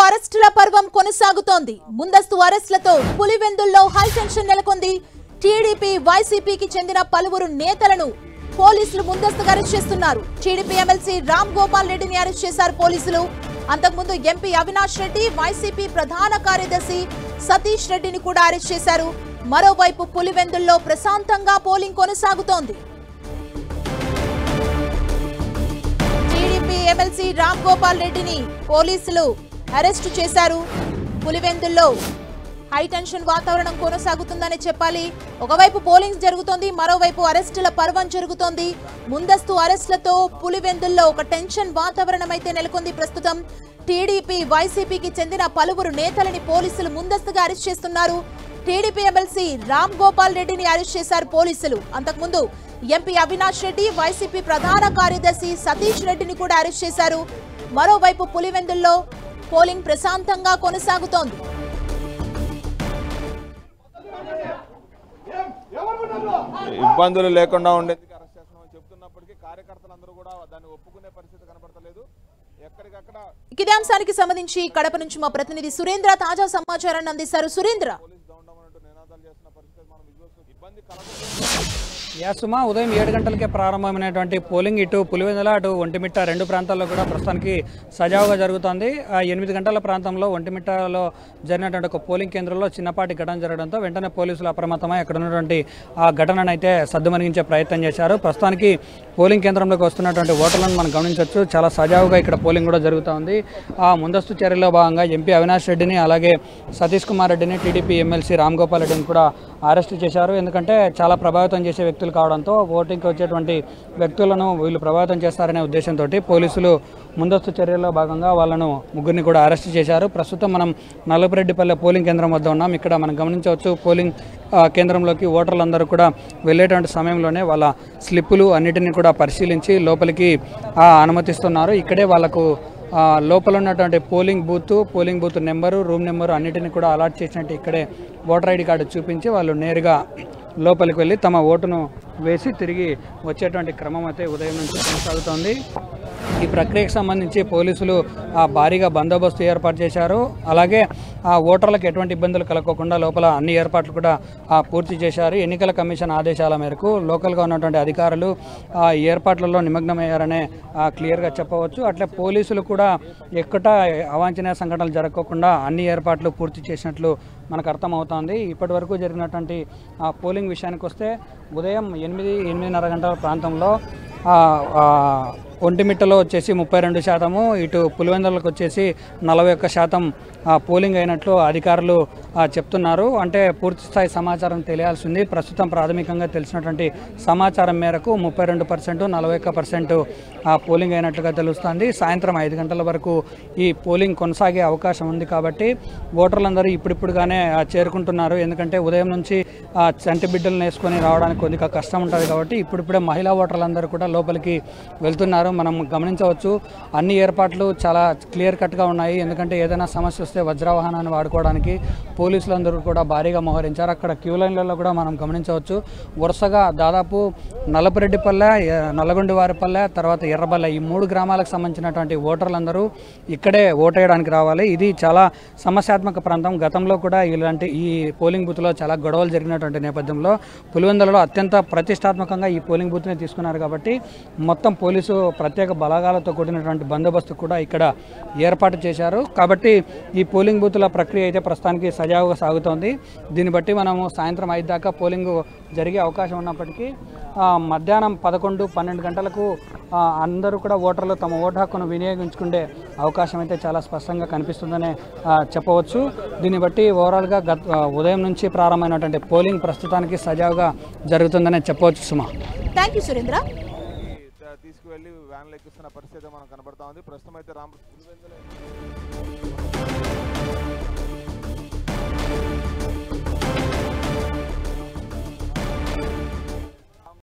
అరెస్టుల పర్వం కొనసాగుతోంది. ముందస్తు అరెస్టులతో పులివెందుల్లో హై టెన్షన్ నెలకొంది. టీడీపీ వైసీపీకి చెందిన పలువురు నేతలను పోలీసులు ముందస్తుగా అరెస్ట్ చేస్తున్నారు. టీడీపీ ఎమ్మెల్సీ రామ్ గోపాల్ రెడ్డిని అరెస్ట్ చేశారు పోలీసులు. అంతకుముందు ఎంపీ అవినాష్ రెడ్డి, వైసీపీ ప్రధాన కార్యదర్శి సతీష్ రెడ్డిని కూడా అరెస్ట్ చేశారు. మరోవైపు పులివెందుల్లో ప్రశాంతంగా పోలింగ్ కొనసాగుతోంది. టీడీపీ ఎమ్మెల్సీ రామ్ గోపాల్ రెడ్డిని పోలీసులు అరెస్టు చేశారు. పులివెందుల్లో హై టెన్షన్ వాతావరణం కొనసాగుతుందని చెప్పాలి. ఒకవైపు పోలింగ్ జరుగుతోంది, మరోవైపు అరెస్టుల పర్వం జరుగుతోంది. ముందస్తు అరెస్టులతో పులివెందుల్లో ఒక టెన్షన్ వాతావరణం అయితే నెలకొంది. ప్రస్తుతం టీడీపీ వైసీపీకి చెందిన పలువురు నేతలని పోలీసులు ముందస్తుగా అరెస్ట్ చేస్తున్నారు. టీడీపీ ఎమ్మెల్సీ రామ్ గోపాల్ రెడ్డిని అరెస్ట్ చేశారు పోలీసులు. అంతకుముందు ఎంపీ అవినాష్ రెడ్డి, వైసీపీ ప్రధాన కార్యదర్శి సతీష్ రెడ్డిని కూడా అరెస్ట్ చేశారు. మరోవైపు పులివెందుల్లో పోలింగ్ ప్రశాంతంగా కొనసాగుతోంది. ఇబ్బందులు లేకుండా ఉండేందుకు అరెస్ట్ చేస్తున్నామని చెప్తున్నప్పటికీ కార్యకర్తలందరూ కూడా దాన్ని ఒప్పుకునే పరిస్థితి కనబడతలేదు. ఎక్కడికక్కడ ఇదే అంశానికి సంబంధించి కడప నుంచి మా ప్రతినిధి సురేంద్ర తాజా సమాచారాన్ని అందిస్తారు. సురేంద్ర, నినాదాలు చేస్తున్న పరిస్థితి మనం ఇబ్బంది సుమా ఉదయం 7 గంటలకే ప్రారంభమైనటువంటి పోలింగ్ ఇటు పులివెందుల అటు ఒంటిమిట్ట రెండు ప్రాంతాల్లో కూడా ప్రస్తుతానికి సజావుగా జరుగుతోంది. 8 గంటల ప్రాంతంలో ఒంటిమిట్టలో జరిగినటువంటి ఒక పోలింగ్ కేంద్రంలో చిన్నపాటి ఘటన జరగడంతో వెంటనే పోలీసులు అప్రమత్తమై అక్కడ ఉన్నటువంటి ఆ ఘటనను అయితే సద్దుమణిగించే ప్రయత్నం చేశారు. ప్రస్తుతానికి పోలింగ్ కేంద్రంలోకి వస్తున్నటువంటి ఓటర్లను మనం గమనించవచ్చు. చాలా సజావుగా ఇక్కడ పోలింగ్ కూడా జరుగుతోంది. ఆ ముందస్తు చర్యలో భాగంగా ఎంపీ అవినాష్ రెడ్డిని, అలాగే సతీష్ కుమార్ రెడ్డిని, టీడీపీ ఎమ్మెల్సీ రామ్ గోపాల్ రెడ్డిని కూడా అరెస్ట్ చేశారు. ఎందుకంటే చాలా ప్రభావితం చేసే వ్యక్తులు కావడంతో ఓటింగ్కి వచ్చేటువంటి వ్యక్తులను వీళ్ళు ప్రభావితం చేస్తారనే ఉద్దేశంతో పోలీసులు ముందస్తు చర్యల్లో భాగంగా వాళ్ళను ముగ్గురిని కూడా అరెస్ట్ చేశారు. ప్రస్తుతం మనం నల్లపురెడ్డిపల్లె పోలింగ్ కేంద్రం వద్ద ఉన్నాం. ఇక్కడ మనం గమనించవచ్చు పోలింగ్ కేంద్రంలోకి ఓటర్లందరూ కూడా వెళ్ళేటువంటి సమయంలోనే వాళ్ళ స్లిప్పులు అన్నిటిని కూడా పరిశీలించి లోపలికి అనుమతిస్తున్నారు. ఇక్కడే వాళ్ళకు లోపల ఉన్నటువంటి polling booth number, room number అన్నిటిని కూడా అలాట్ చేసినట్టు ఇక్కడే ఓటర్ ఐడి కార్డు చూపించి వాళ్ళు నేరుగా లోపలికి వెళ్ళి తమ ఓటును వేసి తిరిగి వచ్చేటువంటి క్రమం అయితే ఉదయం నుంచి కొనసాగుతోంది. ఈ ప్రక్రియకు సంబంధించి పోలీసులు భారీగా బందోబస్తు ఏర్పాటు చేశారు. అలాగే ఆ ఓటర్లకు ఎటువంటి ఇబ్బందులు కలగకుండా లోపల అన్ని ఏర్పాట్లు కూడా పూర్తి చేశారు. ఎన్నికల కమిషన్ ఆదేశాల మేరకు లోకల్గా ఉన్నటువంటి అధికారులు ఏర్పాట్లలో నిమగ్నమయ్యారనే క్లియర్గా చెప్పవచ్చు. అట్లే పోలీసులు కూడా ఎక్కట అవాంఛనీయ సంఘటనలు జరగకుండా అన్ని ఏర్పాట్లు పూర్తి చేసినట్లు మనకు అర్థమవుతోంది. ఇప్పటి వరకు జరిగినటువంటి పోలింగ్ విషయానికి వస్తే ఉదయం 8-8:30 గంటల ప్రాంతంలో ఒంటిమిట్టలో వచ్చేసి 32%, ఇటు పులివెందులకు వచ్చేసి 41% పోలింగ్ అయినట్లు అధికారులు చెప్తున్నారు. అంటే పూర్తి స్థాయి సమాచారం తెలియాల్సింది. ప్రస్తుతం ప్రాథమికంగా తెలిసినటువంటి సమాచారం మేరకు 32%, 41% పోలింగ్ అయినట్లుగా తెలుస్తుంది. సాయంత్రం 5 గంటల వరకు ఈ పోలింగ్ కొనసాగే అవకాశం ఉంది. కాబట్టి ఓటర్లందరూ ఇప్పుడిప్పుడుగానే చేరుకుంటున్నారు. ఎందుకంటే ఉదయం నుంచి చంటి బిడ్డలను వేసుకొని రావడానికి కొద్దిగా కష్టం ఉంటుంది. కాబట్టి ఇప్పుడిప్పుడే మహిళా ఓటర్లందరూ కూడా లోపలికి వెళ్తున్నారు. మనం గమనించవచ్చు అన్ని ఏర్పాట్లు చాలా క్లియర్ కట్గా ఉన్నాయి. ఎందుకంటే ఏదైనా సమస్య వస్తే వజ్రవాహనాన్ని వాడుకోవడానికి పోలీసులందరూ కూడా భారీగా మోహరించారు. అక్కడ క్యూ లైన్లలో కూడా మనం గమనించవచ్చు వరుసగా దాదాపు నల్లపురెడ్డిపల్లె, నల్లగొండివారిపల్లె, తర్వాత ఎర్రబల్లె ఈ 3 గ్రామాలకు సంబంధించినటువంటి ఓటర్లందరూ ఇక్కడే ఓటేయడానికి రావాలి. ఇది చాలా సమస్యాత్మక ప్రాంతం. గతంలో కూడా ఈ పోలింగ్ బూత్లో చాలా గొడవలు జరిగినటువంటి నేపథ్యంలో పులివెందులలో అత్యంత ప్రతిష్టాత్మకంగా ఈ పోలింగ్ బూత్ని తీసుకున్నారు. కాబట్టి మొత్తం పోలీసు ప్రత్యేక బలగాలతో కూడినటువంటి బందోబస్తు కూడా ఇక్కడ ఏర్పాటు చేశారు. కాబట్టి ఈ పోలింగ్ బూతుల ప్రక్రియ అయితే ప్రస్తుతానికి సజావుగా సాగుతోంది. దీన్ని బట్టి మనము సాయంత్రం 5 దాకా పోలింగ్ జరిగే అవకాశం ఉన్నప్పటికీ మధ్యాహ్నం 11-12 గంటలకు అందరూ కూడా ఓటర్లు తమ ఓటు హక్కును వినియోగించుకునే అవకాశం అయితే చాలా స్పష్టంగా కనిపిస్తుందనే చెప్పవచ్చు. దీన్ని బట్టి ఓవరాల్గా ఉదయం నుంచి ప్రారంభమైనటువంటి పోలింగ్ ప్రస్తుతానికి సజావుగా జరుగుతుందనే చెప్పవచ్చు. సుమా, థ్యాంక్ యూ సురేంద్ర. తీసుకువెళ్ళి వ్యాన్లు ఎక్కిస్తున్న పరిస్థితి మనకు కనబడతా ఉంది. ప్రస్తుతం అయితే